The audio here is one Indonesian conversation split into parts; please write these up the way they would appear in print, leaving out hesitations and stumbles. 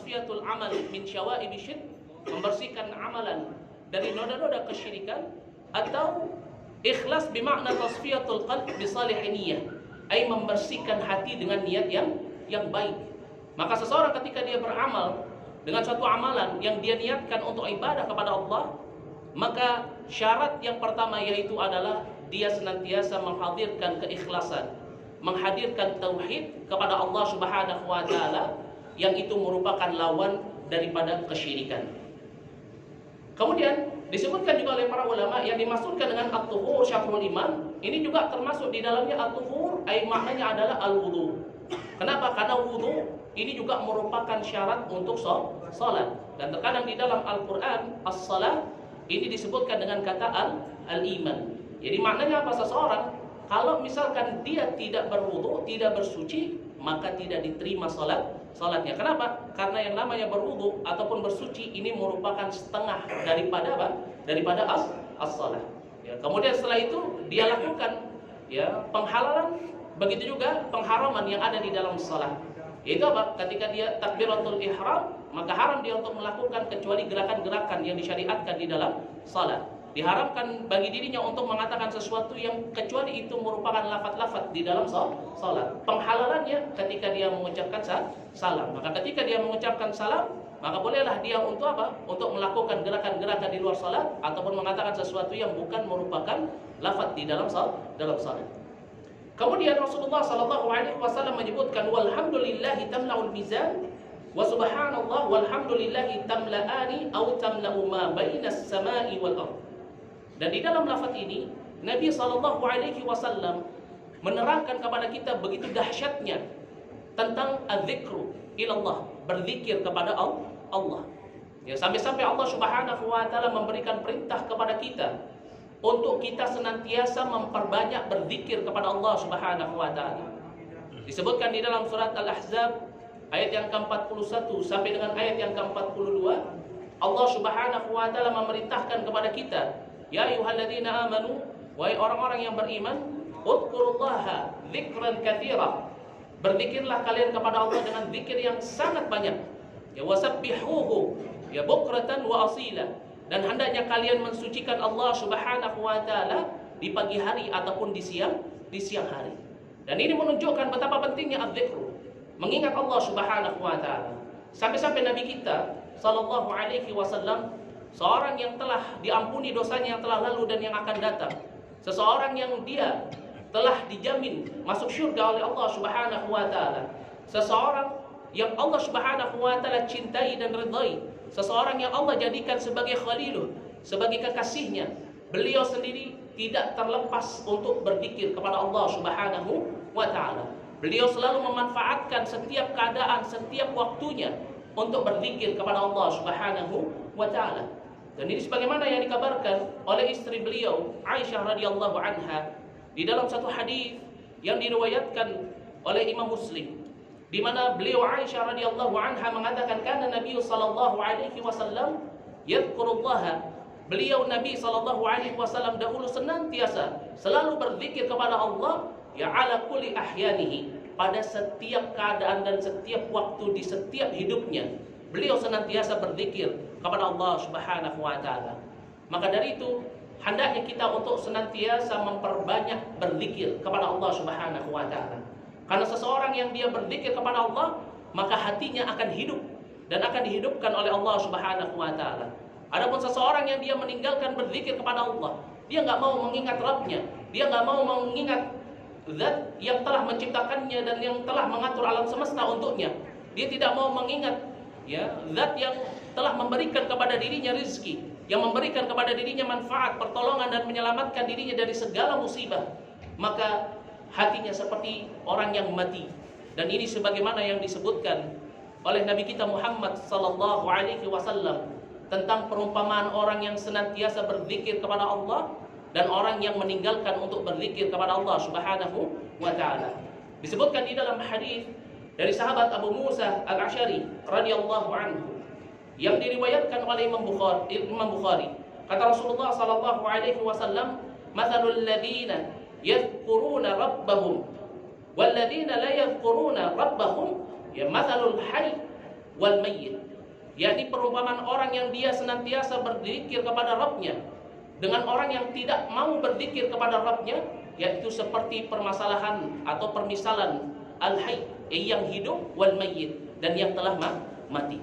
tasfiyatul amal min syawaibi syirk, membersihkan amalan dari noda-noda kesyirikan, atau ikhlas bermakna tasfiyatul qalb bi salihin niyyah, ai membersihkan hati dengan niat yang baik. Maka seseorang ketika dia beramal dengan suatu amalan yang dia niatkan untuk ibadah kepada Allah, maka syarat yang pertama yaitu adalah dia senantiasa menghadirkan keikhlasan, menghadirkan tauhid kepada Allah Subhanahu wa taala, yang itu merupakan lawan daripada kesyirikan. Kemudian disebutkan juga oleh para ulama yang dimaksudkan dengan at-tuhur syatrul iman, ini juga termasuk di dalamnya at-tuhur, maknanya adalah al-wudu. Kenapa? Karena wudu ini juga merupakan syarat untuk salat. Dan terkadang di dalam Al-Qur'an as-salat ini disebutkan dengan kata al-iman. Jadi maknanya apa? Seseorang kalau misalkan dia tidak berwudu, tidak bersuci, maka tidak diterima salatnya. Kenapa? Karena yang namanya berwudu ataupun bersuci ini merupakan setengah daripada apa? Daripada as-salat. Ya, kemudian setelah itu dia lakukan ya penghalalan, begitu juga pengharaman yang ada di dalam salat. Yaitu apa? Ketika dia takbiratul ihram, maka haram dia untuk melakukan kecuali gerakan-gerakan yang disyariatkan di dalam salat. Diharamkan bagi dirinya untuk mengatakan sesuatu yang kecuali itu merupakan lafaz-lafaz di dalam salat. Penghalalannya ketika dia mengucapkan salam. Maka ketika dia mengucapkan salam, maka bolehlah dia untuk apa? Untuk melakukan gerakan-gerakan di luar salat ataupun mengatakan sesuatu yang bukan merupakan lafaz di dalam salat. Kemudian Rasulullah sallallahu alaihi wasallam menyebutkan walhamdulillahi tamla'ul mizan wa subhanallah walhamdulillahi tamla'ani aw tamla'u ma bainas sama'i wal ardh. Dan di dalam lafaz ini Nabi sallallahu alaihi wasallam menerangkan kepada kita begitu dahsyatnya tentang az-zikru ilallah, berzikir kepada Allah. Ya, sampai-sampai Allah Subhanahu wa taala memberikan perintah kepada kita untuk kita senantiasa memperbanyak berzikir kepada Allah Subhanahu wa taala. Disebutkan di dalam surat Al-Ahzab ayat yang ke-41 sampai dengan ayat yang ke-42, Allah Subhanahu wa taala memerintahkan kepada kita, ya ayyuhalladzina amanu, wahai orang-orang yang beriman, udzurullaha dzikran katsira. Berzikirlah kalian kepada Allah dengan zikir yang sangat banyak. Ya wasabbihuhu ya bukratan wa asila. Dan hendaknya kalian mensucikan Allah Subhanahu wa taala di pagi hari ataupun di siang hari. Dan ini menunjukkan betapa pentingnya az-zikru, mengingat Allah Subhanahu wa taala. Sampai-sampai Nabi kita sallallahu alaihi wasallam, seorang yang telah diampuni dosanya yang telah lalu dan yang akan datang, seseorang yang dia telah dijamin masuk syurga oleh Allah Subhanahu wa taala, seseorang yang Allah Subhanahu wa taala cintai dan ridai, seseorang yang Allah jadikan sebagai khaliluh, sebagai kekasihnya, beliau sendiri tidak terlepas untuk berzikir kepada Allah Subhanahu wa taala. Beliau selalu memanfaatkan setiap keadaan, setiap waktunya untuk berzikir kepada Allah Subhanahu wa taala. Dan ini sebagaimana yang dikabarkan oleh istri beliau Aisyah radhiyallahu anha di dalam satu hadis yang diriwayatkan oleh Imam Muslim, di mana beliau Aisyah radhiyallahu anha mengatakan kana Nabi sallallahu alaihi wasallam yadhkurullaha, beliau Nabi sallallahu alaihi wasallam dahulu senantiasa selalu berzikir kepada Allah ya ala kulli ahyanihi, pada setiap keadaan dan setiap waktu di setiap hidupnya beliau senantiasa berzikir kepada Allah Subhanahu wa taala. Maka dari itu hendaknya kita untuk senantiasa memperbanyak berzikir kepada Allah Subhanahu wa taala. Karena seseorang yang dia berzikir kepada Allah, maka hatinya akan hidup dan akan dihidupkan oleh Allah Subhanahu wa taala. Adapun seseorang yang dia meninggalkan berzikir kepada Allah, dia enggak mau mengingat Rabbnya, dia enggak mau mengingat Zat yang telah menciptakannya dan yang telah mengatur alam semesta untuknya. Dia tidak mau mengingat ya Zat yang telah memberikan kepada dirinya rizki, yang memberikan kepada dirinya manfaat, pertolongan dan menyelamatkan dirinya dari segala musibah. Maka hatinya seperti orang yang mati. Dan ini sebagaimana yang disebutkan oleh Nabi kita Muhammad sallallahu alaihi wasallam tentang perumpamaan orang yang senantiasa berzikir kepada Allah dan orang yang meninggalkan untuk berzikir kepada Allah Subhanahu wa taala. Disebutkan di dalam hadis dari sahabat Abu Musa Al-Asy'ari radhiyallahu anhu yang diriwayatkan oleh Imam Bukhari. Kata Rasulullah sallallahu alaihi wasallam, "Matsalul ladzina yadhkuruna rabbahum wal ladzina la yadhkuruna rabbahum ya matsalul hayy wal mayyit, yakni perumpamaan orang yang dia senantiasa berzikir kepada Rabbnya dengan orang yang tidak mau berzikir kepada Rabbnya, yaitu seperti permasalahan atau permisalan al-hayy, yang hidup, wal mayyit, dan yang telah mati.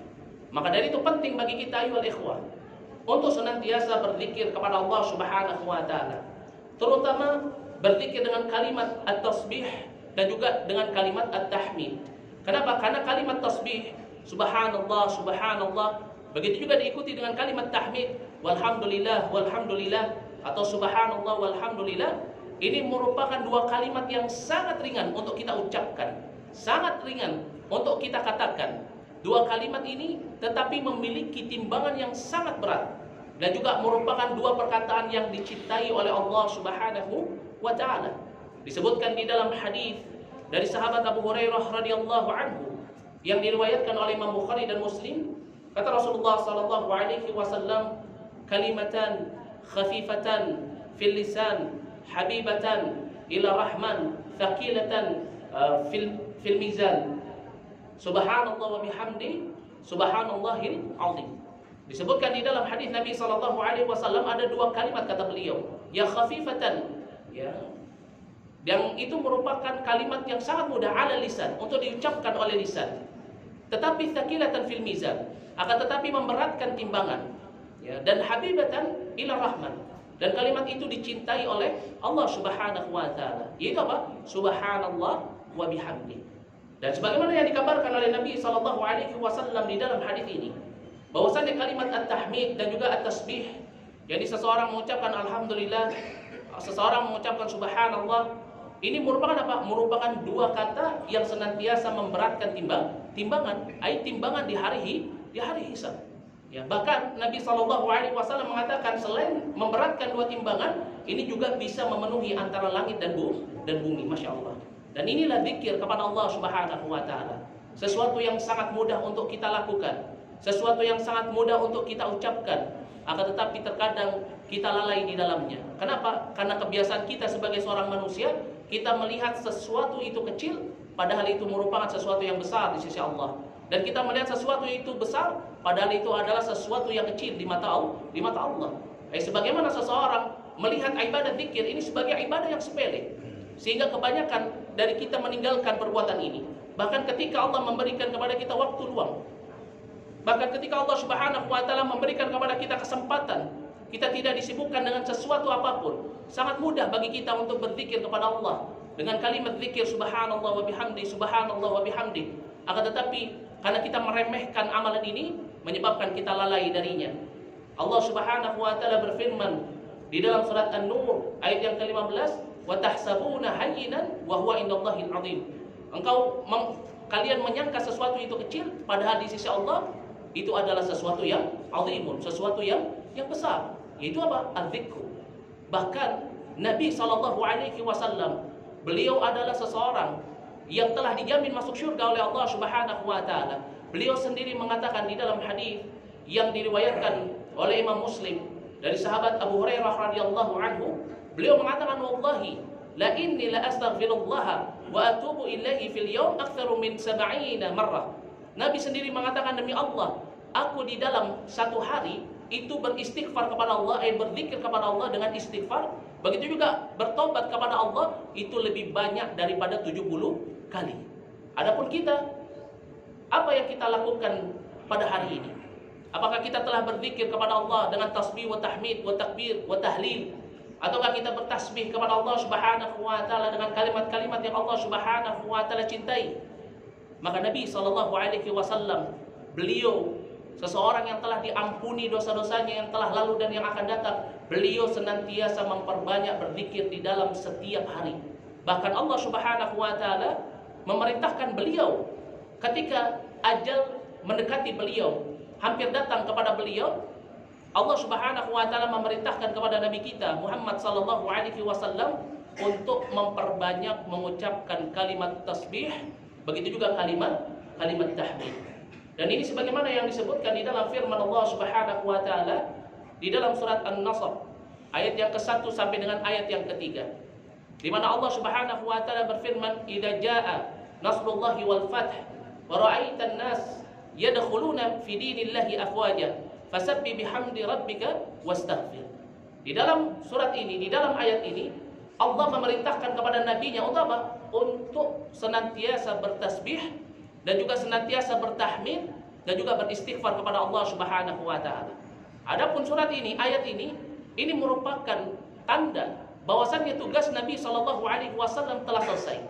Maka dari itu penting bagi kita ayuhal ikhwah untuk senantiasa berzikir kepada Allah Subhanahu wa taala, terutama berzikir dengan kalimat at-tasbih dan juga dengan kalimat at-tahmid. Kenapa? Karena kalimat tasbih subhanallah subhanallah, begitu juga diikuti dengan kalimat tahmid walhamdulillah walhamdulillah, atau subhanallah walhamdulillah. Ini merupakan dua kalimat yang sangat ringan untuk kita ucapkan, sangat ringan untuk kita katakan. Dua kalimat ini tetapi memiliki timbangan yang sangat berat, dan juga merupakan dua perkataan yang dicintai oleh Allah Subhanahu wa taala. Disebutkan di dalam hadis dari sahabat Abu Hurairah radhiyallahu anhu yang diriwayatkan oleh Imam Bukhari dan Muslim, kata Rasulullah sallallahu alaihi wasallam, kalimatan khafifatan fil lisan habibatan ila rahman thaqilatan fil mizan, subhanallah wa bihamdi subhanallahil azim. Disebutkan di dalam hadis Nabi sallallahu alaihi wasallam ada dua kalimat kata beliau, ya khafifatan, ya, yang itu merupakan kalimat yang sangat mudah ala lisan untuk diucapkan oleh lisan, tetapi thaqilatan fil mizan, akan tetapi memberatkan timbangan, ya, dan habibatan ila rahman, dan kalimat itu dicintai oleh Allah Subhanahu wa taala, yaitu apa? Subhanallah wa bihamdi. Dan sebagaimana yang dikabarkan oleh Nabi sallallahu alaihi wasallam di dalam hadis ini, bahwasanya kalimat at-tahmid dan juga at-tasbih, jadi seseorang mengucapkan alhamdulillah, seseorang mengucapkan subhanallah, ini merupakan apa? Merupakan dua kata yang senantiasa memberatkan timbangan, timbangan di hari hisab. Ya, bahkan Nabi sallallahu alaihi wasallam mengatakan selain memberatkan dua timbangan, ini juga bisa memenuhi antara langit dan bumi, masya Allah. Dan inilah zikir kepada Allah Subhanahu wa taala. Sesuatu yang sangat mudah untuk kita lakukan, sesuatu yang sangat mudah untuk kita ucapkan, akan tetapi terkadang kita lalai di dalamnya. Kenapa? Karena kebiasaan kita sebagai seorang manusia, kita melihat sesuatu itu kecil, padahal itu merupakan sesuatu yang besar di sisi Allah. Dan kita melihat sesuatu itu besar, padahal itu adalah sesuatu yang kecil di mata Allah. Sebagaimana seseorang melihat ibadah zikir ini sebagai ibadah yang sepele, sehingga kebanyakan dari kita meninggalkan perbuatan ini. Bahkan ketika Allah memberikan kepada kita waktu luang, bahkan ketika Allah Subhanahu wa taala memberikan kepada kita kesempatan, kita tidak disibukkan dengan sesuatu apapun, sangat mudah bagi kita untuk berzikir kepada Allah dengan kalimat zikir subhanallah wa bihamdi subhanallah wa bihamdi. Akan tetapi karena kita meremehkan amalan ini, menyebabkan kita lalai darinya. Allah Subhanahu wa taala berfirman di dalam surat An-Nur ayat yang ke-15, wa tahsabuna hayyinan wa huwa indallahil azim. Kalian menyangka sesuatu itu kecil, padahal di sisi Allah itu adalah sesuatu yang azimun, sesuatu yang besar. Yaitu apa? Az-zikr. Bahkan Nabi sallallahu alaihi wasallam, beliau adalah seseorang yang telah dijamin masuk surga oleh Allah Subhanahu wa taala. Beliau sendiri mengatakan di dalam hadis yang diriwayatkan oleh Imam Muslim dari sahabat Abu Hurairah radhiyallahu anhu, beliau mengatakan, wallahi la inni la astaghfirullah wa atubu ilaihi fil yawm aktsaru min 70 marrah. Nabi sendiri mengatakan, demi Allah, aku di dalam satu hari itu beristighfar kepada Allah, berzikir kepada Allah dengan istighfar, begitu juga bertobat kepada Allah itu lebih banyak daripada 70 kali. Adapun kita, apa yang kita lakukan pada hari ini? Apakah kita telah berzikir kepada Allah dengan tasbih wa tahmid wa takbir wa tahlil? Ataukah kita bertasbih kepada Allah Subhanahu wa taala dengan kalimat-kalimat yang Allah Subhanahu wa taala cintai? Maka Nabi sallallahu alaihi wasallam, beliau seseorang yang telah diampuni dosa-dosanya yang telah lalu dan yang akan datang, beliau senantiasa memperbanyak berzikir di dalam setiap hari. Bahkan Allah Subhanahu wa taala memerintahkan beliau ketika ajal mendekati beliau, hampir datang kepada beliau, Allah Subhanahu wa taala memerintahkan kepada Nabi kita Muhammad sallallahu alaihi wasallam untuk memperbanyak mengucapkan kalimat tasbih, begitu juga kalimat tahmid. Dan ini sebagaimana yang disebutkan di dalam firman Allah Subhanahu wa taala di dalam surat An-Nasr ayat yang ke-1 sampai dengan ayat yang ke-3, di mana Allah Subhanahu wa taala berfirman, "Idza jaa nasrullahi wal fath wa ra'aitan nas yadkhuluna fi dinillahi afwaja fasabbih bihamdi rabbika wastaghfir. Di dalam surat ini, di dalam ayat ini, Allah memerintahkan kepada nabinya untuk apa? Untuk senantiasa bertasbih dan juga senantiasa bertahmid dan juga beristighfar kepada Allah Subhanahu wa taala. Adapun surat ini, ayat ini merupakan tanda bahwasannya tugas Nabi Shallallahu alaihi wasallam telah selesai.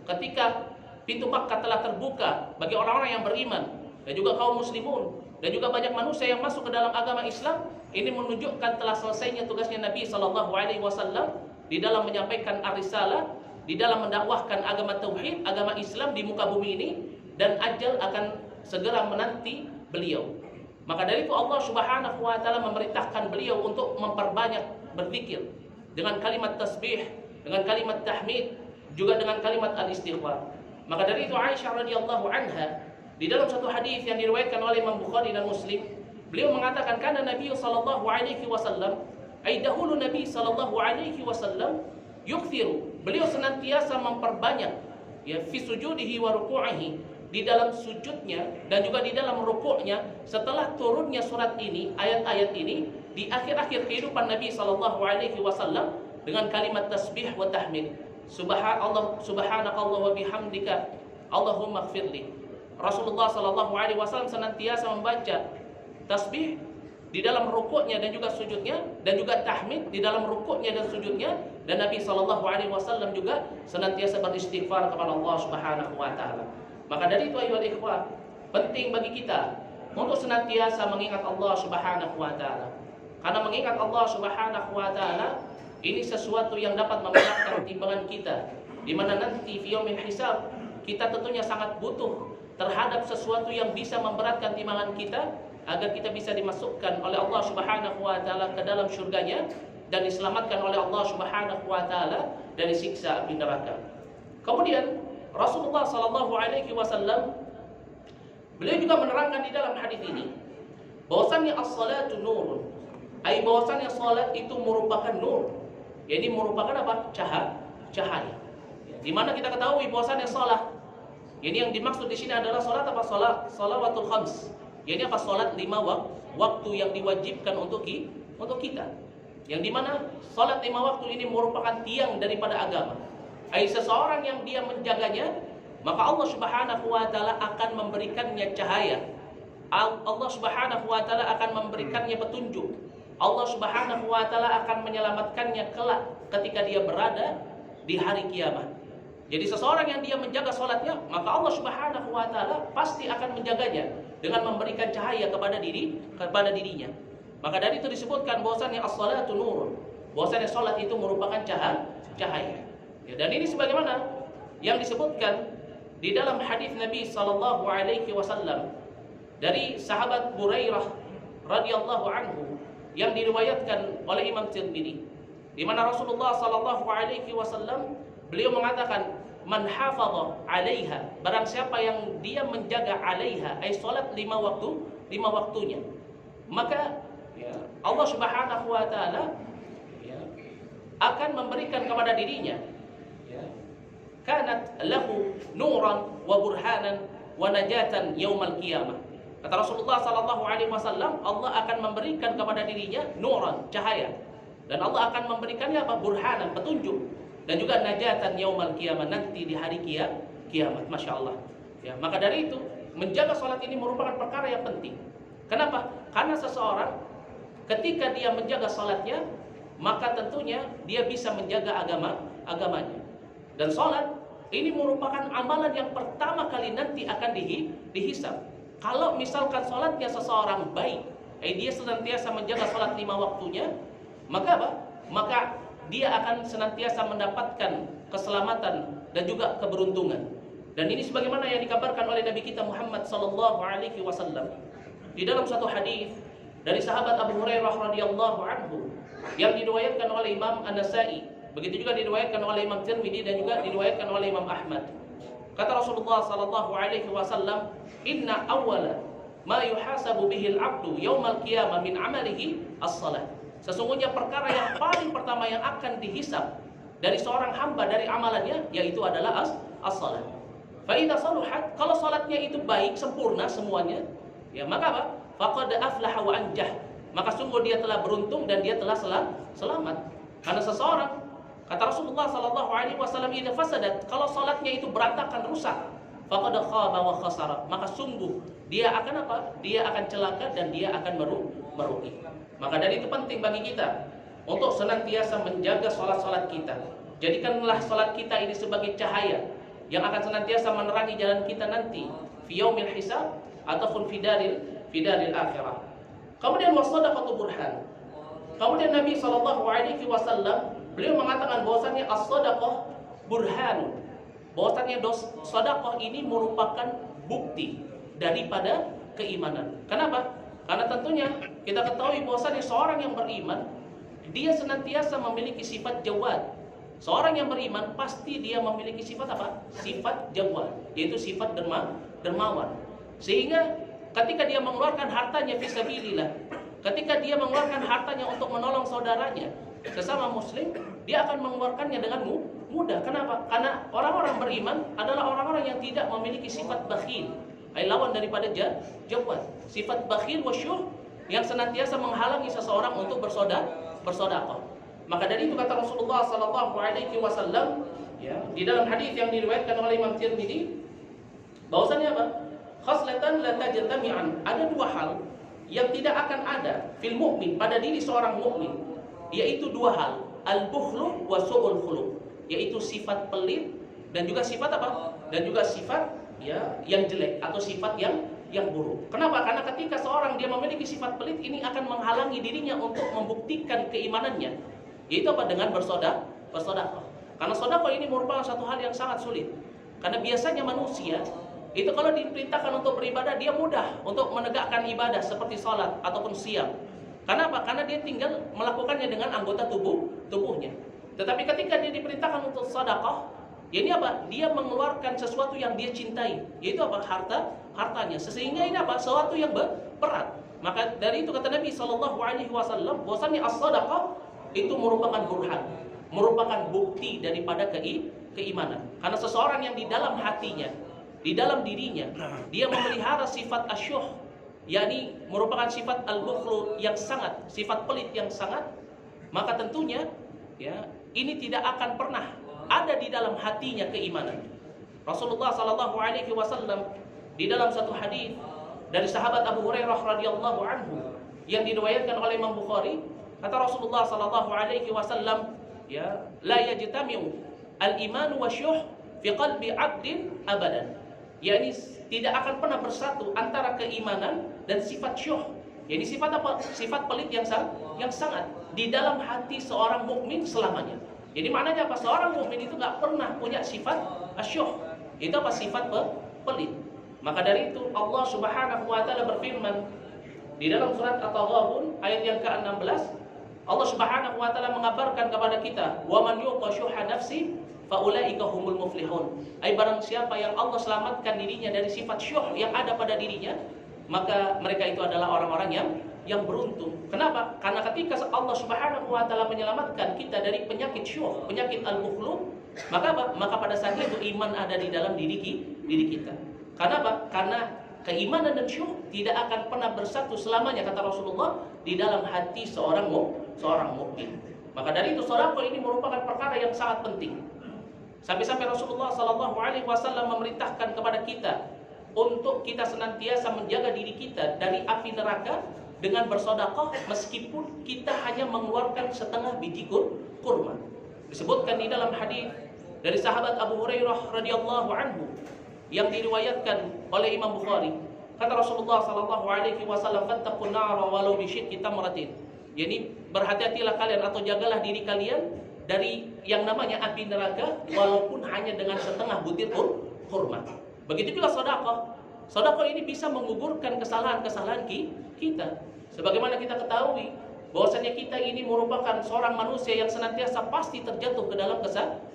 Ketika pintu Makkah telah terbuka bagi orang-orang yang beriman dan juga kaum muslimun dan juga banyak manusia yang masuk ke dalam agama Islam, ini menunjukkan telah selesainya tugasnya Nabi Shallallahu alaihi wasallam di dalam menyampaikan ar-risalah, di dalam mendakwahkan agama tauhid, agama Islam di muka bumi ini, dan ajal akan segera menanti beliau. Maka dari itu Allah Subhanahu wa taala memerintahkan beliau untuk memperbanyak berzikir dengan kalimat tasbih, dengan kalimat tahmid, juga dengan kalimat al-istighfar. Maka dari itu Aisyah radhiyallahu anha di dalam satu hadis yang diriwayatkan oleh Imam Bukhari dan Muslim, beliau mengatakan karena Nabi sallallahu alaihi wasallam, dahulu Nabi sallallahu alaihi wasallam yukthiru, beliau senantiasa memperbanyak ya fi sujudihi wa ruku'ihi, di dalam sujudnya dan juga di dalam rukuknya setelah turunnya surat ini, ayat-ayat ini di akhir-akhir kehidupan Nabi sallallahu alaihi wasallam dengan kalimat tasbih wa tahmid. Subhanallah, subhanakallah wa bihamdika, Allahumma ighfirli. Rasulullah sallallahu alaihi wasallam senantiasa membaca tasbih di dalam rukuknya dan juga sujudnya, dan juga tahmid di dalam rukuknya dan sujudnya, dan Nabi sallallahu alaihi wasallam juga senantiasa beristighfar kepada Allah Subhanahu wa taala. Maka dari itu ayyuhal ikhwah, penting bagi kita untuk senantiasa mengingat Allah Subhanahu wa taala. Karena mengingat Allah Subhanahu wa taala ini sesuatu yang dapat memberatkan timbangan kita, di mana nanti fi yaumil hisab kita tentunya sangat butuh terhadap sesuatu yang bisa memberatkan timbangan kita agar kita bisa dimasukkan oleh Allah Subhanahu wa taala ke dalam surganya dan diselamatkan oleh Allah Subhanahu wa taala dari siksa api neraka. Kemudian Rasulullah sallallahu alaihi wasallam beliau juga menerangkan di dalam hadis ini bahwasannya as-salatu nurun, bahwasannya salat itu merupakan nur. Jadi merupakan apa? Cahaya. Di mana kita ketahui bahwasannya salat, ini yang dimaksud di sini adalah salat apa? Salawatul khams. Ini apa? Salat 5 waktu yang diwajibkan untuk kita. Yang dimana salat 5 waktu ini merupakan tiang daripada agama. Seseorang yang dia menjaganya, maka Allah Subhanahu wa taala akan memberikannya cahaya. Allah Subhanahu wa taala akan memberikannya petunjuk. Allah Subhanahu wa taala akan menyelamatkannya kelak ketika dia berada di hari kiamat. Jadi seseorang yang dia menjaga salatnya, maka Allah Subhanahu wa taala pasti akan menjaganya dengan memberikan cahaya kepada dirinya. Maka dari itu disebutkan bahwasannya as-salatu nurun, bahwasannya salat itu merupakan cahaya. Ya, dan ini sebagaimana yang disebutkan di dalam hadis Nabi sallallahu alaihi wasallam dari sahabat Burairah radhiyallahu anhu yang diriwayatkan oleh Imam Tirmidzi, di mana Rasulullah sallallahu alaihi wasallam beliau mengatakan, man hafadha 'alaiha, barang siapa yang dia menjaga 'alaiha, salat 5 waktunya, maka ya, Allah Subhanahu wa taala ya, akan memberikan kepada dirinya ya, kanat lahu nuran wa burhanan wa najatan yaumal qiyamah. Kata Rasulullah sallallahu alaihi wasallam, Allah akan memberikan kepada dirinya nuran, cahaya, dan Allah akan memberikannya apa? Burhanan, petunjuk, dan juga najatan yaumal qiyamah, nanti di hari kiamat. Masya Allah ya. Maka dari itu menjaga salat ini merupakan perkara yang penting. Kenapa? Karena seseorang ketika dia menjaga salatnya, maka tentunya dia bisa menjaga agamanya. Dan salat ini merupakan amalan yang pertama kali nanti akan dihisab. Kalau misalkan salatnya seseorang baik, dia senantiasa menjaga salat 5 waktunya, maka apa? Maka dia akan senantiasa mendapatkan keselamatan dan juga keberuntungan. Dan ini sebagaimana yang dikabarkan oleh Nabi kita Muhammad sallallahu alaihi wasallam di dalam satu hadis dari sahabat Abu Hurairah radhiyallahu anhu yang diriwayatkan oleh Imam An-Nasa'i, begitu juga diriwayatkan oleh Imam Tirmidzi dan juga diriwayatkan oleh Imam Ahmad. Kata Rasulullah sallallahu alaihi wasallam, "Inna awwala ma yuhasabu bihi al-'abdu yaumal qiyamah min 'amalihi as-shalah." Sesungguhnya perkara yang paling pertama yang akan dihisab dari seorang hamba dari amalannya yaitu adalah as-shalah. Fa idza saluhat, kalau salatnya itu baik sempurna semuanya, ya maka apa? Faqad aflaha wa anjah. Maka sungguh dia telah beruntung dan dia telah selamat. Karena seseorang, kata Rasulullah sallallahu alaihi wasallam, idza fasadat, kalau salatnya itu berantakan, rusak, faqad khaba wa khasara, maka sungguh dia akan apa? Dia akan celaka dan dia akan merugi. Maka dari itu penting bagi kita untuk senantiasa menjaga salat-salat kita. Jadikanlah salat kita ini sebagai cahaya yang akan senantiasa menerangi jalan kita nanti fi yaumil hisab ataupun fi daril akhirah. Kemudian was-shadaqatu burhan. Kemudian Nabi sallallahu alaihi wasallam beliau mengatakan bahwasanya as-shadaqah burhan. Bahwasanya sedekah ini merupakan bukti daripada keimanan. Kenapa? Karena tentunya kita ketahui bahwasanya seorang yang beriman dia senantiasa memiliki sifat jawad. Seorang yang beriman pasti dia memiliki sifat apa? Sifat jawad, yaitu sifat dermawan. Sehingga ketika dia mengeluarkan hartanya fisabilillah, ketika dia mengeluarkan hartanya untuk menolong saudaranya sesama muslim, dia akan mengeluarkannya dengan mudah. Kenapa? Karena orang-orang beriman adalah orang-orang yang tidak memiliki sifat bakhil, lawan daripada jawad. Sifat bakhil wasyuh yang senantiasa menghalangi seseorang untuk bersedekah. Maka dari itu kata Rasulullah sallallahu alaihi wasallam, ya, di dalam hadis yang diriwayatkan oleh Imam Tirmidzi, bahwasanya apa? Khaslatan la tajtami'an. Ada dua hal yang tidak akan ada fil mukmin, pada diri seorang mukmin, yaitu dua hal, al-bukhlu wa su'ul khuluq, yaitu sifat pelit dan juga sifat apa? Dan juga sifat ya yang jelek atau sifat yang buruk. Kenapa? Karena ketika seorang dia memiliki sifat pelit, ini akan menghalangi dirinya untuk membuktikan keimanannya, yaitu apa? Dengan bersedekah. Karena sedekah ini merupakan satu hal yang sangat sulit. Karena biasanya manusia itu kalau diperintahkan untuk beribadah, dia mudah untuk menegakkan ibadah seperti salat ataupun siam. Karena apa? Karena dia tinggal melakukannya dengan anggota tubuhnya. Tetapi ketika dia diperintahkan untuk sedekah, ya ini apa? Dia mengeluarkan sesuatu yang dia cintai, yaitu apa? Hartanya. Sehingga ini apa? Sesuatu yang berat. Maka dari itu kata Nabi sallallahu alaihi wasallam, bahwasanya as-sedekah itu merupakan burhan, merupakan bukti daripada keimanan. Karena seseorang yang di dalam hatinya, di dalam dirinya, dia memelihara sifat asyuh, yakni merupakan sifat al-bukhlu yang sangat, sifat pelit yang sangat, maka tentunya ya ini tidak akan pernah ada di dalam hatinya keimanan. Rasulullah sallallahu alaihi wasallam di dalam satu hadis dari sahabat Abu Hurairah radhiyallahu anhu yang diriwayatkan oleh Imam Bukhari, kata Rasulullah sallallahu alaihi wasallam, ya, la yajtami'u al-iman wa syuh fi qalbi 'abdin abadan. yakni tidak akan pernah bersatu antara keimanan dan sifat syuh. Ini sifat apa? Sifat pelit yang sangat di dalam hati seorang mukmin selamanya. Jadi maknanya apa? Seorang mukmin itu nggak pernah punya sifat asyuh. Itu apa? Sifat pelit. Maka dari itu Allah Subhanahu wa taala berfirman di dalam surat At-Taghabun ayat yang ke-16, Allah Subhanahu wa taala mengabarkan kepada kita, "Wa man yuqa syuhha nafsi faulaika humul muflihun." Barang siapa yang Allah selamatkan dirinya dari sifat syuh yang ada pada dirinya, maka mereka itu adalah orang-orang yang beruntung. Kenapa? Karena ketika Allah Subhanahu wa taala menyelamatkan kita dari penyakit syuh, penyakit al-bukhlu, maka apa? Maka pada saat itu iman ada di dalam diri kita. Karena apa? Karena keimanan dan syuh tidak akan pernah bersatu selamanya, kata Rasulullah, di dalam hati seorang mukmin. Maka dari itu sedekah ini merupakan perkara yang sangat penting. Sampai-sampai Rasulullah sallallahu alaihi wasallam memerintahkan kepada kita untuk kita senantiasa menjaga diri kita dari api neraka dengan bersedekah meskipun kita hanya mengeluarkan setengah biji kurma. Disebutkan di dalam hadis dari sahabat Abu Hurairah radhiyallahu anhu yang diriwayatkan oleh Imam Bukhari, kata Rasulullah sallallahu alaihi wasallam, "Fattaqun nara walau bi syiqqi tamratin." Yani berhati-hatilah kalian atau jagalah diri kalian dari yang namanya api neraka walaupun hanya dengan setengah butir kurma. Begitu juga sedekah. Sedekah ini bisa menggugurkan kesalahan-kesalahan kita. Sebagaimana kita ketahui bahwasanya kita ini merupakan seorang manusia yang senantiasa pasti terjatuh ke dalam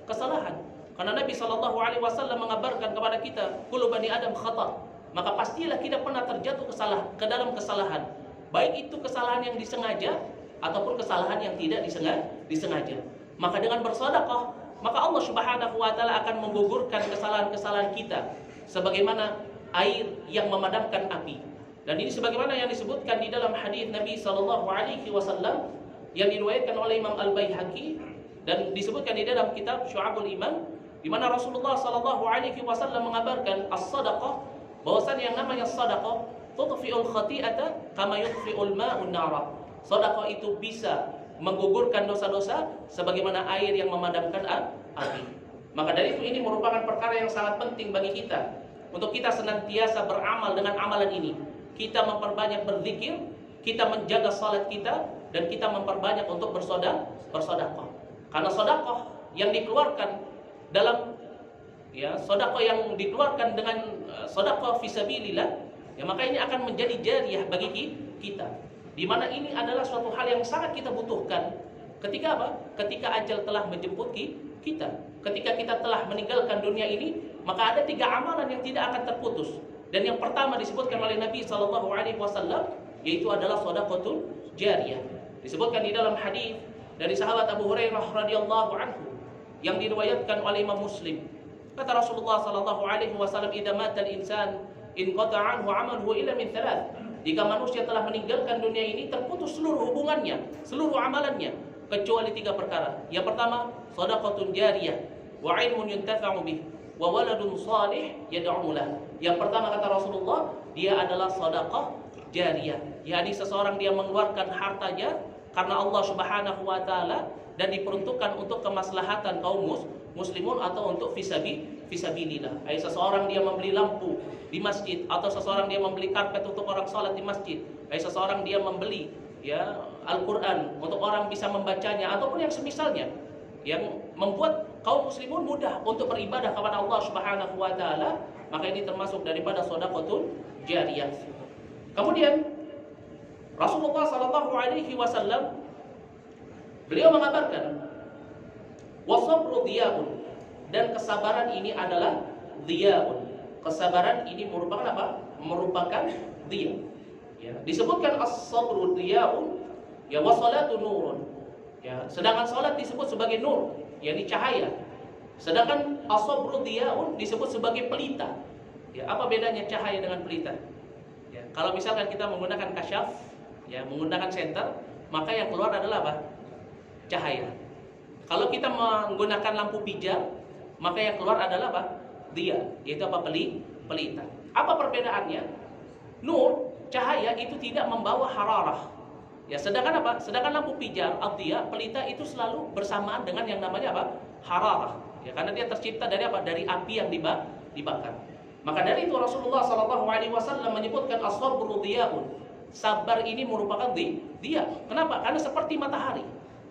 kesalahan. Karena Nabi sallallahu alaihi wasallam mengabarkan kepada kita, kullu bani Adam khata'. Maka pastilah kita pernah terjatuh ke dalam kesalahan. Baik itu kesalahan yang disengaja ataupun kesalahan yang tidak disengaja. Maka dengan bersedekah, maka Allah Subhanahu wa taala akan menggugurkan kesalahan-kesalahan kita sebagaimana air yang memadamkan api. Dan ini sebagaimana yang disebutkan di dalam hadis Nabi sallallahu alaihi wasallam yang diriwayatkan oleh Imam Al-Baihaqi dan disebutkan di dalam kitab Syu'abul Iman, di mana Rasulullah sallallahu alaihi wasallam mengabarkan as-shadaqah, bahwasanya yang namanya sedekah tudfi'ul khati'ata kama yudfi'ul ma'un nara. Sedekah itu bisa menggugurkan dosa-dosa sebagaimana air yang memadamkan api. Maka dari itu ini merupakan perkara yang sangat penting bagi kita untuk kita senantiasa beramal dengan amalan ini. Kita memperbanyak berzikir, kita menjaga salat kita, dan kita memperbanyak untuk bersedekah. Karena sedekah yang dikeluarkan dalam sedekah yang dikeluarkan dengan sedekah fisabilillah, maka ini akan menjadi jariyah bagi kita. Di mana ini adalah suatu hal yang sangat kita butuhkan ketika apa? Ketika ajal telah menjemput kita. Ketika kita telah meninggalkan dunia ini, maka ada 3 amalan yang tidak akan terputus. Dan yang pertama disebutkan oleh Nabi sallallahu alaihi wasallam, yaitu adalah shadaqatul jariyah. Disebutkan di dalam hadis dari sahabat Abu Hurairah radhiyallahu anhu yang diriwayatkan oleh Imam Muslim. Kata Rasulullah sallallahu alaihi wasallam, "Idza mata al-insan inqata'a anhu 'amaluhu illa min 3." Jika manusia telah meninggalkan dunia ini, terputus seluruh hubungannya, seluruh amalannya, kecuali 3 perkara. Yang pertama, shadaqatun jariyah wa 'ilmun yuntafa'u bih wa waladun salih yad'u lahu. Yang pertama kata Rasulullah, dia adalah sedekah jariyah. Yakni seseorang dia mengeluarkan hartanya karena Allah Subhanahu wa taala dan diperuntukkan untuk kemaslahatan kaum muslimun atau untuk fisabilillah. Seseorang dia membeli lampu di masjid, atau seseorang dia membeli karpet untuk orang salat di masjid. Seseorang dia membeli Al-Qur'an untuk orang bisa membacanya, ataupun yang semisalnya yang membuat kaum muslimun mudah untuk beribadah kepada Allah Subhanahu wa taala, maka ini termasuk daripada shadaqatul jariyah. Kemudian Rasulullah sallallahu alaihi wasallam beliau mengabarkan wasabru diyaun, dan kesabaran ini adalah diyaun. Kesabaran ini merupakan apa? Merupakan diya. Disebutkan as-sabru diyaun, wasalatu nurun. Sedangkan salat disebut sebagai nur, yakni cahaya. Sedangkan as-sabru diyaun disebut sebagai pelita. Apa bedanya cahaya dengan pelita? Kalau misalkan kita menggunakan kasyaf, menggunakan senter, maka yang keluar adalah apa? Cahaya. Kalau kita menggunakan lampu pijar, maka yang keluar adalah apa? Dia, yaitu apa? Pelita. Apa perbedaannya? Nur, cahaya itu tidak membawa hararah. Sedangkan apa? Sedangkan lampu pijar, dia, pelita itu selalu bersamaan dengan yang namanya apa? Hararah. Karena dia tercipta dari apa? Dari api yang dibakar. Maka dari itu Rasulullah SAW menyebutkan as-sabru diyaun. Sabar ini merupakan dia. Kenapa? Karena seperti matahari.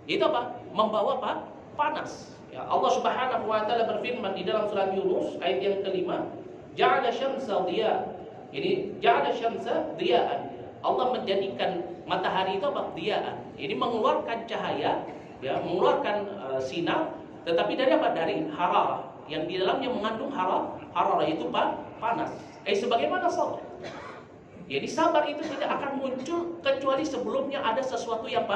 Itu apa? Membawa apa? Panas. Allah Subhanahu wa taala berfirman di dalam surat Yunus ayat yang kelima, ja'ala syamsa diya. Ini ja'ala syamsa diya'an. Allah menjadikan matahari itu apa? Diya'an. Ini mengeluarkan cahaya, mengeluarkan sinar, tetapi dari apa? Dari hararah. Yang di dalamnya mengandung hararah itu panas. Sebagaimana sabar. Jadi sabar itu tidak akan muncul kecuali sebelumnya ada sesuatu yang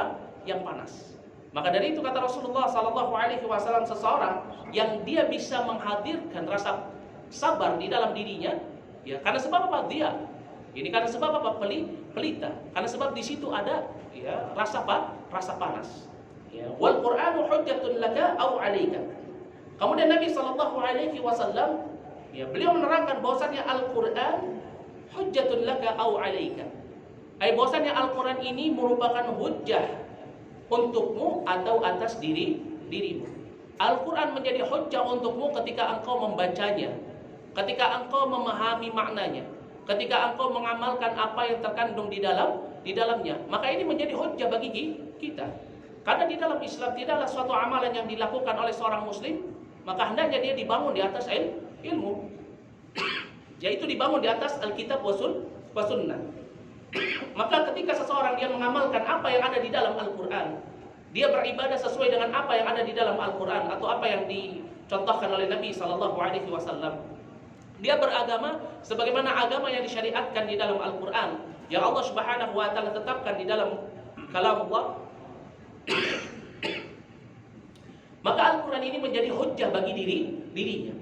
panas. Maka dari itu kata Rasulullah sallallahu alaihi wasallam, seseorang yang dia bisa menghadirkan rasa sabar di dalam dirinya, karena sebab apa? Dia. Ini karena sebab apa? Pelita. Karena sebab di situ ada rasa panas. Wal Qur'anu hujjatun laka aw 'alaika. Kemudian Nabi sallallahu alaihi wasallam beliau menerangkan bahwasanya Al-Qur'an hujjatun laka aw 'alaika. Bahwasanya Al-Qur'an ini merupakan hujjah untukmu atau atas dirimu. Al-Quran menjadi hujjah untukmu ketika engkau membacanya, ketika engkau memahami maknanya, ketika engkau mengamalkan apa yang terkandung di dalamnya. Maka ini menjadi hujjah bagi kita. Karena di dalam Islam tidaklah suatu amalan yang dilakukan oleh seorang muslim, maka hendaknya dia dibangun di atas ilmu. Yaitu dibangun di atas Alkitab wa Sunnah. Maka ketika seseorang dia mengamalkan apa yang ada di dalam Al-Quran, dia beribadah sesuai dengan apa yang ada di dalam Al-Quran atau apa yang dicontohkan oleh Nabi SAW, dia beragama sebagaimana agama yang disyariatkan di dalam Al-Quran, yang Allah Subhanahu wa taala tetapkan di dalam kalam Allah. Maka Al-Quran ini menjadi hujjah bagi dirinya.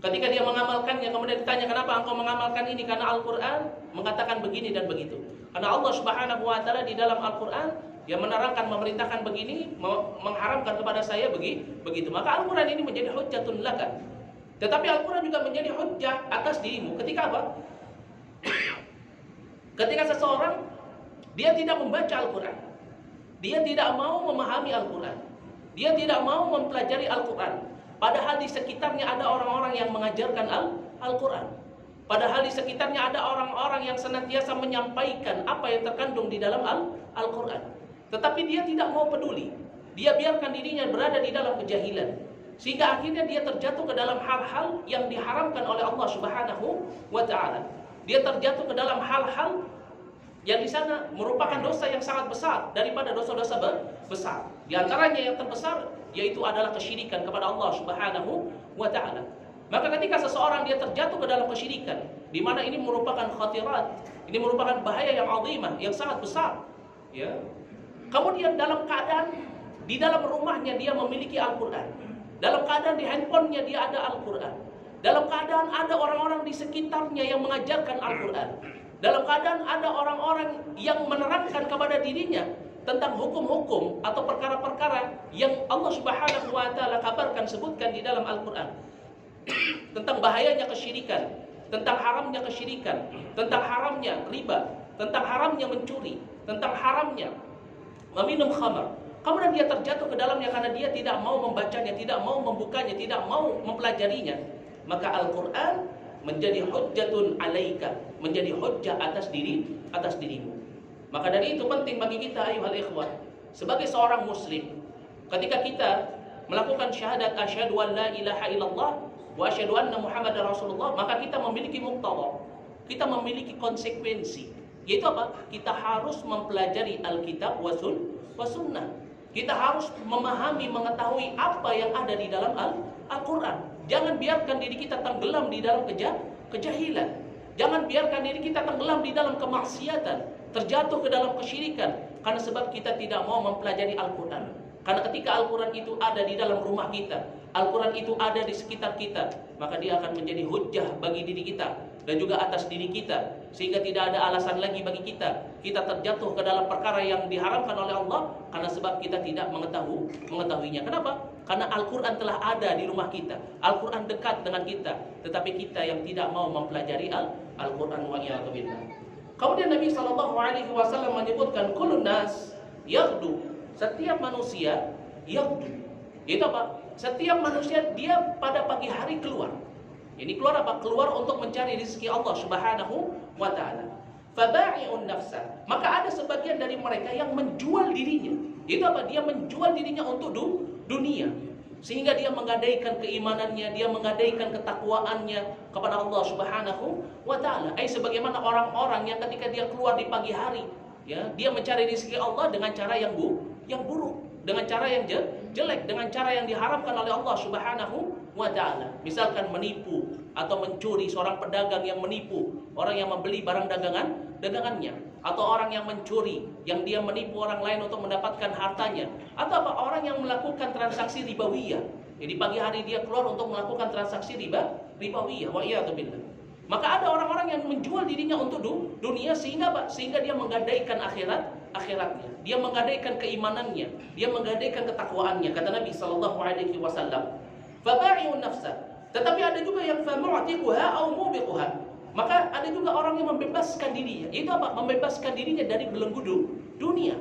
Ketika dia mengamalkannya, kemudian ditanya, kenapa engkau mengamalkan ini? Karena Al-Quran mengatakan begini dan begitu. Karena Allah Subhanahu wa Ta'ala di dalam Al-Quran yang menerangkan, memerintahkan begini, mengharamkan kepada saya begitu. Maka Al-Quran ini menjadi hujjatun laka. Tetapi Al-Quran juga menjadi hujjah atas dirimu. Ketika apa? Ketika seseorang dia tidak membaca Al-Quran, dia tidak mau memahami Al-Quran, dia tidak mau mempelajari Al-Quran, padahal di sekitarnya ada orang-orang yang mengajarkan Al-Quran, padahal di sekitarnya ada orang-orang yang senantiasa menyampaikan apa yang terkandung di dalam Al-Quran, tetapi dia tidak mau peduli. Dia biarkan dirinya berada di dalam kejahilan, sehingga akhirnya dia terjatuh ke dalam hal-hal yang diharamkan oleh Allah Subhanahu wa Ta'ala. Dia terjatuh ke dalam hal-hal yang di sana merupakan dosa yang sangat besar daripada dosa-dosa besar. Di antaranya yang terbesar yaitu adalah kesyirikan kepada Allah Subhanahu wa Ta'ala. Maka ketika seseorang dia terjatuh ke dalam kesyirikan, di mana ini merupakan khatirat, ini merupakan bahaya yang azimah, yang sangat besar, ya. Kemudian dalam keadaan di dalam rumahnya dia memiliki Al-Quran, dalam keadaan di handphonenya dia ada Al-Quran, dalam keadaan ada orang-orang di sekitarnya yang mengajarkan Al-Quran, dalam keadaan ada orang-orang yang menerangkan kepada dirinya tentang hukum-hukum atau perkara-perkara yang Allah Subhanahu wa Ta'ala kabarkan, sebutkan di dalam Al-Quran, tentang bahayanya kesyirikan, tentang haramnya kesyirikan, tentang haramnya riba, tentang haramnya mencuri, tentang haramnya meminum khamar. Kemudian dia terjatuh ke dalamnya karena dia tidak mau membacanya, tidak mau membukanya, tidak mau mempelajarinya. Maka Al-Quran menjadi hujjatun alaika, menjadi hujjah atas dirimu. Maka dari itu penting bagi kita ayuhal ikhwah, sebagai seorang muslim, ketika kita melakukan syahadat asyhadu an la ilaha illallah wa asyhadu anna muhammadar rasulullah, maka kita memiliki muqtada, kita memiliki konsekuensi, yaitu apa? Kita harus mempelajari Alkitab wa sunnah. Kita harus memahami, mengetahui apa yang ada di dalam Al-Quran. Jangan biarkan diri kita tenggelam di dalam kejahilan. Jangan biarkan diri kita tenggelam di dalam kemaksiatan, terjatuh ke dalam kesyirikan, karena sebab kita tidak mau mempelajari Al-Quran. Karena ketika Al-Quran itu ada di dalam rumah kita, Al-Quran itu ada di sekitar kita, maka dia akan menjadi hujjah bagi diri kita dan juga atas diri kita, sehingga tidak ada alasan lagi bagi kita terjatuh ke dalam perkara yang diharamkan oleh Allah, karena sebab kita tidak mengetahuinya. Kenapa? Karena Al-Quran telah ada di rumah kita, Al-Quran dekat dengan kita, tetapi kita yang tidak mau mempelajari Al-Quran. Wa'iyadu billah. Kemudian Nabi SAW menyebutkan kullun nas yaghdu, setiap manusia yaghdu. Itu apa? Setiap manusia dia pada pagi hari keluar. Ini keluar apa? Keluar untuk mencari rezeki Allah Subhanahu wa Ta'ala. Faba'i'un nafsa. Maka ada sebagian dari mereka yang menjual dirinya. Itu apa? Dia menjual dirinya untuk dunia. Sehingga dia menggadaikan keimanannya, dia menggadaikan ketakwaannya kepada Allah Subhanahu wa Ta'ala. Sebagaimana orang-orang yang ketika dia keluar di pagi hari, ya, dia mencari rezeki Allah dengan cara yang buruk, dengan cara yang jelek, dengan cara yang diharamkan oleh Allah Subhanahu wa Ta'ala. Misalkan menipu atau mencuri, seorang pedagang yang menipu orang yang membeli barang dagangannya, atau orang yang mencuri, yang dia menipu orang lain untuk mendapatkan hartanya, atau apa? Orang yang melakukan transaksi ribawiyah. Jadi pagi hari dia keluar untuk melakukan transaksi ribawiyah. Wa'iyadu billah. Maka ada orang-orang yang menjual dirinya untuk dunia, sehingga apa? Sehingga dia menggadaikan akhiratnya, dia menggadaikan keimanannya, dia menggadaikan ketakwaannya. Kata Nabi SAW, faba'i'un nafsa. Tetapi ada juga yang famu'tiquha au mubiquha. Maka ada juga orang yang membebaskan dirinya. Itu apa? Membebaskan dirinya dari belenggu dunia.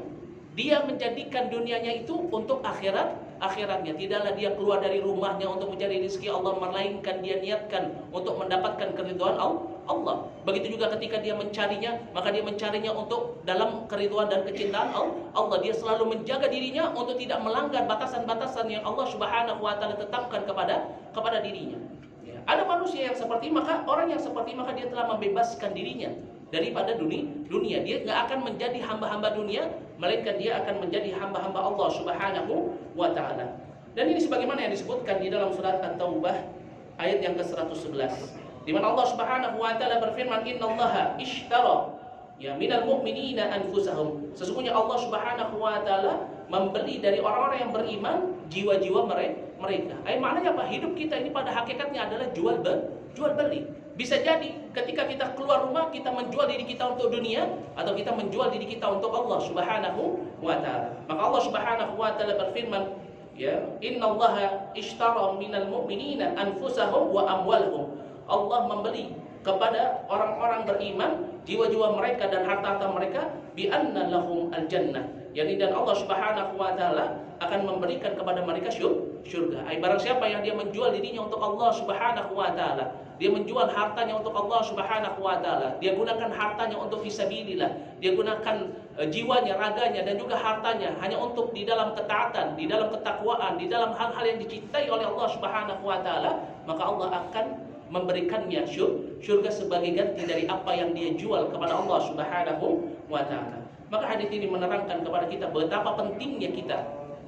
Dia menjadikan dunianya itu untuk akhiratnya. Tidaklah dia keluar dari rumahnya untuk mencari rezeki Allah, melainkan dia niatkan untuk mendapatkan keridhaan Allah. Begitu juga ketika dia mencarinya, maka dia mencarinya untuk dalam keridhaan dan kecintaan Allah. Dia selalu menjaga dirinya untuk tidak melanggar batasan-batasan yang Allah Subhanahu wa Ta'ala tetapkan kepada dirinya. Ada manusia yang seperti orang yang seperti maka dia telah membebaskan dirinya daripada dunia. Dia nggak akan menjadi hamba-hamba dunia, melainkan dia akan menjadi hamba-hamba Allah Subhanahu wa Ta'ala. Dan ini sebagaimana yang disebutkan di dalam surat At-Taubah ayat yang ke-111, di mana Allah Subhanahu wa Ta'ala berfirman, innallaha ishtara ya minal mu'minina anfusahum. Sesungguhnya Allah Subhanahu wa Ta'ala membeli dari orang-orang yang beriman jiwa-jiwa mereka. Maknanya apa? Hidup kita ini pada hakikatnya adalah jual beli. Bisa jadi ketika kita keluar rumah kita menjual diri kita untuk dunia atau kita menjual diri kita untuk Allah Subhanahu wa taala. Maka Allah Subhanahu wa taala berfirman, ya, innallaha ishtara minal mu'minina anfusahum wa amwalahum. Allah membeli kepada orang-orang beriman jiwa-jiwa mereka dan harta-harta mereka bi anna lahum al-jannah. Yani dan Allah Subhanahu wa taala akan memberikan kepada mereka syurga. Barang siapa yang dia menjual dirinya untuk Allah Subhanahu wa taala, dia menjual hartanya untuk Allah Subhanahu wa taala, dia gunakan hartanya untuk fisabilillah, dia gunakan jiwanya, raganya dan juga hartanya hanya untuk di dalam ketaatan, di dalam ketakwaan, di dalam hal-hal yang dicintai oleh Allah Subhanahu wa taala, maka Allah akan memberikannya syurga sebagai ganti dari apa yang dia jual kepada Allah Subhanahu wa taala. Maka hadis ini menerangkan kepada kita betapa pentingnya kita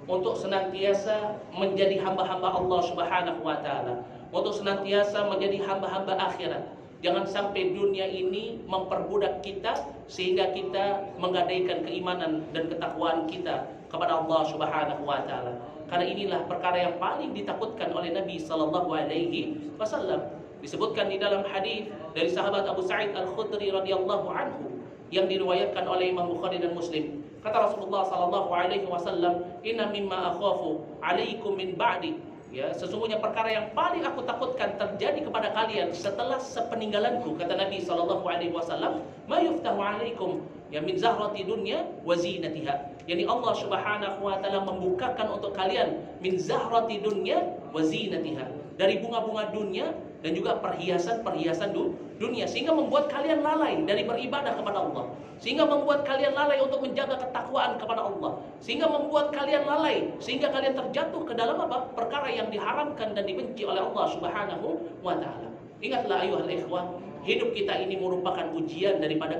untuk senantiasa menjadi hamba-hamba Allah Subhanahu wa taala, untuk senantiasa menjadi hamba-hamba akhirat. Jangan sampai dunia ini memperbudak kita sehingga kita menggadaikan keimanan dan ketakwaan kita kepada Allah Subhanahu wa taala. Karena inilah perkara yang paling ditakutkan oleh Nabi sallallahu alaihi wasallam. Disebutkan di dalam hadis dari sahabat Abu Sa'id Al-Khudri radhiyallahu anhu yang diriwayatkan oleh Imam Bukhari dan Muslim. Kata Rasulullah sallallahu alaihi wasallam, "Inna mimma akhafu 'alaikum min ba'di." Ya, sesungguhnya perkara yang paling aku takutkan terjadi kepada kalian setelah sepeninggalanku, kata Nabi sallallahu alaihi wasallam, "Ma yuftahu 'alaikum ya min zahrati dunya wa zinatiha." Yani Allah Subhanahu wa taala membukakan untuk kalian min zahrati dunya wa zinatiha, dari bunga-bunga dunia dan juga perhiasan-perhiasan dunia, sehingga membuat kalian lalai dari beribadah kepada Allah, sehingga membuat kalian lalai untuk menjaga ketakwaan kepada Allah, sehingga membuat kalian lalai, sehingga kalian terjatuh ke dalam apa? Perkara yang diharamkan dan dibenci oleh Allah Subhanahu wa taala. Ingatlah ayuhal ikhwah, hidup kita ini merupakan ujian daripada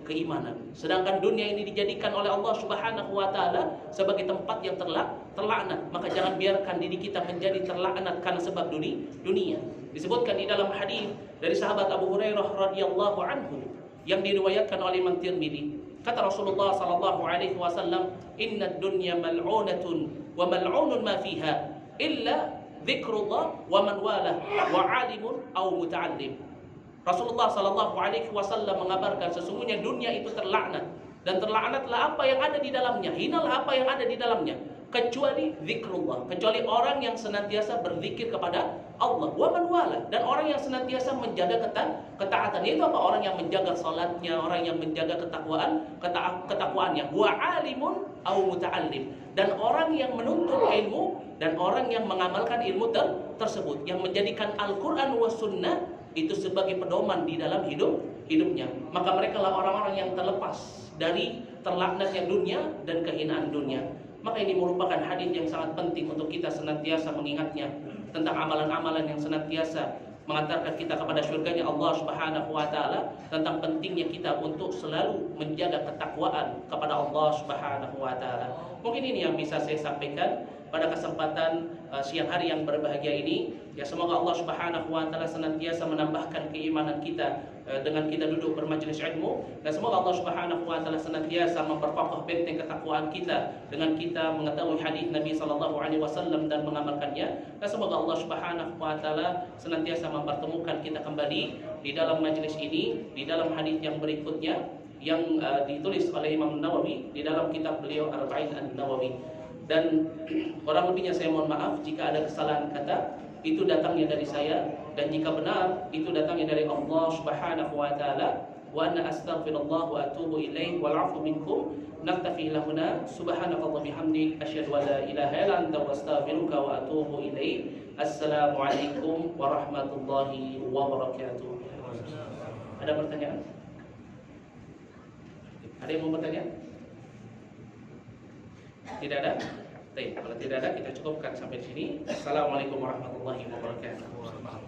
keimanan. Sedangkan dunia ini dijadikan oleh Allah Subhanahu wa taala sebagai tempat yang terlaknat. Maka jangan biarkan diri kita menjadi terlaknat karena sebab dunia. Disebutkan di dalam hadis dari sahabat Abu Hurairah radhiyallahu anhu yang diriwayatkan oleh Imam Tirmidzi. Kata Rasulullah sallallahu alaihi wasallam, "Innad dunya mal'unatun wa mal'unun ma fiha illa dzikrullah wa man walah wa 'alimun aw muta'allim." Rasulullah sallallahu alaihi wasallam mengabarkan sesungguhnya dunia itu terlaknat dan terlaknatlah apa yang ada di dalamnya, hinalah apa yang ada di dalamnya kecuali zikrullah, kecuali orang yang senantiasa berzikir kepada Allah, wa man wala, dan orang yang senantiasa menjaga ketaatan. Itu apa? Orang yang menjaga salatnya, orang yang menjaga ketakwaannya, wa alimun au muta'allim, dan orang yang menuntut ilmu dan orang yang mengamalkan ilmu tersebut, yang menjadikan Al-Qur'an was sunnah itu sebagai pedoman di dalam hidupnya. Maka mereka lah orang-orang yang terlepas dari terlaknatnya dunia dan kehinaan dunia. Maka ini merupakan hadis yang sangat penting untuk kita senantiasa mengingatnya tentang amalan-amalan yang senantiasa mengantarkan kita kepada syurganya Allah Subhanahu wa taala, tentang pentingnya kita untuk selalu menjaga ketakwaan kepada Allah Subhanahu wa taala. Mungkin ini yang bisa saya sampaikan pada kesempatan siang hari yang berbahagia ini. Ya, semoga Allah Subhanahu wa taala senantiasa menambahkan keimanan kita dengan kita duduk bermajelis ilmu, dan semoga Allah Subhanahu wa taala senantiasa memperkokoh benteng ketakwaan kita dengan kita mengetahui hadis Nabi sallallahu alaihi wasallam dan mengamalkannya. Dan semoga Allah Subhanahu wa taala senantiasa mempertemukan kita kembali di dalam majelis ini, di dalam hadis yang berikutnya yang ditulis oleh Imam Nawawi di dalam kitab beliau Arba'in An-Nawawi. Dan kurang lebihnya saya mohon maaf jika ada kesalahan kata, itu datangnya dari saya, dan jika benar itu datangnya dari Allah Subhanahu wa taala. Wa anna astaghfirullah wa atubu ilaih wal 'afwu minkum. Naktafi lahuna subhanallahi bihamdik asyhadu an la ilaha illa anta astaghfiruka wa atubu ilaih. Assalamualaikum warahmatullahi wabarakatuh. Ada pertanyaan? Ada yang mau bertanya? Tidak ada? Baik, kalau tidak ada kita cukupkan sampai di sini. Assalamualaikum warahmatullahi wabarakatuh.